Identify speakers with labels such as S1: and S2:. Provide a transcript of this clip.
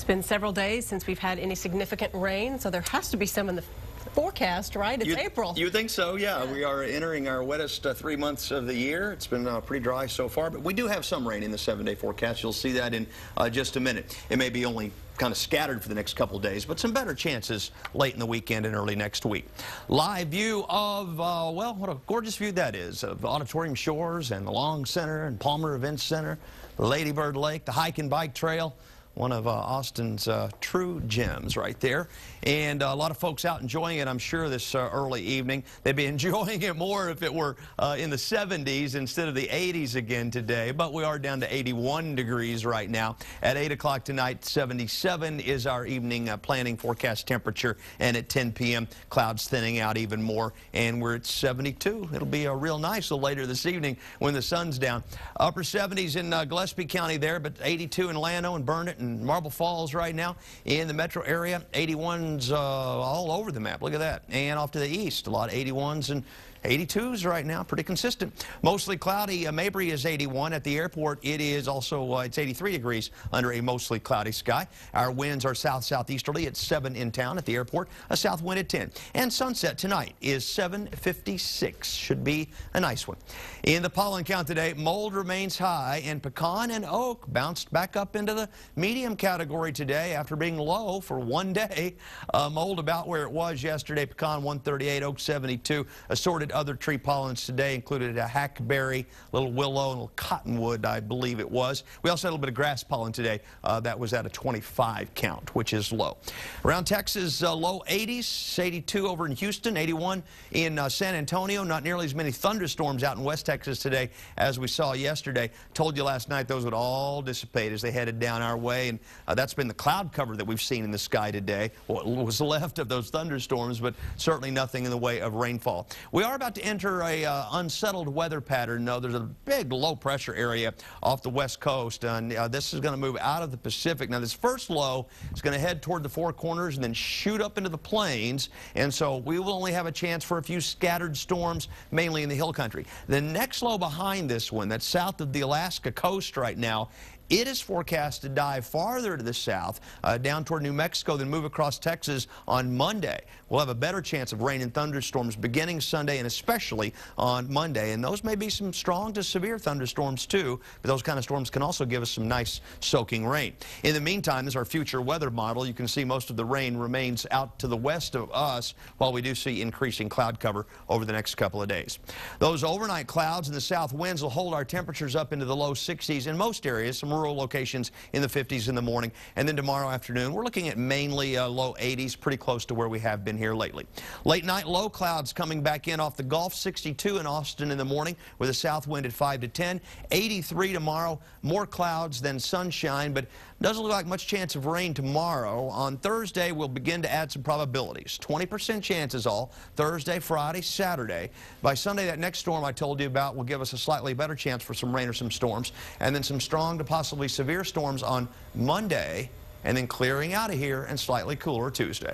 S1: been several days since we've had any significant rain, so there has to be some in the forecast, right? It's April.
S2: You think so? Yeah. We are entering our wettest 3 months of the year. It's been pretty dry so far, but we do have some rain in the 7-day forecast. You'll see that in just a minute. It may be only kind of scattered for the next couple of days, but some better chances late in the weekend and early next week. Live view of, well, what a gorgeous view that is, of Auditorium Shores and the Long Center and Palmer Events Center, Lady Bird Lake, the hike and bike trail. One of Austin's true gems right there. And a lot of folks out enjoying it, I'm sure, this early evening. They'd be enjoying it more if it were in the 70s instead of the 80s again today. But we are down to 81 degrees right now. At 8 o'clock tonight, 77 is our evening planning forecast temperature. And at 10 p.m., clouds thinning out even more. And we're at 72. It'll be real nice a little later this evening when the sun's down. Upper 70s in Gillespie County there, but 82 in Llano and Burnett and Marble Falls right now in the metro area. 81s all over the map. Look at that. And off to the east, a lot of 81s and 82s right now, pretty consistent. Mostly cloudy. Mabry is 81. At the airport, it is also, it's 83 degrees under a mostly cloudy sky. Our winds are south-southeasterly at 7 in town. At the airport, a south wind at 10. And sunset tonight is 7:56. Should be a nice one. In the pollen count today, mold remains high, and pecan and oak bounced back up into the medium category today after being low for one day. Mold about where it was yesterday. Pecan 138, oak 72. Assorted other tree pollens today included a hackberry, little willow, and a little cottonwood, I believe it was. We also had a little bit of grass pollen today. That was at a 25 count, which is low. Around Texas, low 80s, 82 over in Houston, 81 in San Antonio. Not nearly as many thunderstorms out in West Texas today as we saw yesterday. Told you last night those would all dissipate as they headed down our way, and that's been the cloud cover that we've seen in the sky today. What was left of those thunderstorms, but certainly nothing in the way of rainfall. We are about to enter a unsettled weather pattern. There's a big low pressure area off the west coast, and this is going to move out of the Pacific. Now, this first low is going to head toward the Four Corners and then shoot up into the plains, and so we will only have a chance for a few scattered storms, mainly in the hill country. The next low behind this one, that's south of the Alaska coast right now, it is forecast to dive farther to the south, down toward New Mexico, then move across Texas on Monday. We'll have a better chance of rain and thunderstorms beginning Sunday and especially on Monday. And those may be some strong to severe thunderstorms too, but those kind of storms can also give us some nice soaking rain. In the meantime, this is our future weather model. You can see most of the rain remains out to the west of us, while we do see increasing cloud cover over the next couple of days. Those overnight clouds and the south winds will hold our temperatures up into the low 60s in most areas. Some rural locations in the 50s in the morning. And then tomorrow afternoon, we're looking at mainly low 80s, pretty close to where we have been here lately. Late night low clouds coming back in off the Gulf. 62 in Austin in the morning with a south wind at 5 to 10. 83 tomorrow. More clouds than sunshine, but doesn't look like much chance of rain tomorrow. On Thursday, we'll begin to add some probabilities. 20% chances all. Thursday, Friday, Saturday. By Sunday, that next storm I told you about will give us a slightly better chance for some rain or some storms. And then some strong to possibly severe storms on Monday, and then clearing out of here and slightly cooler Tuesday.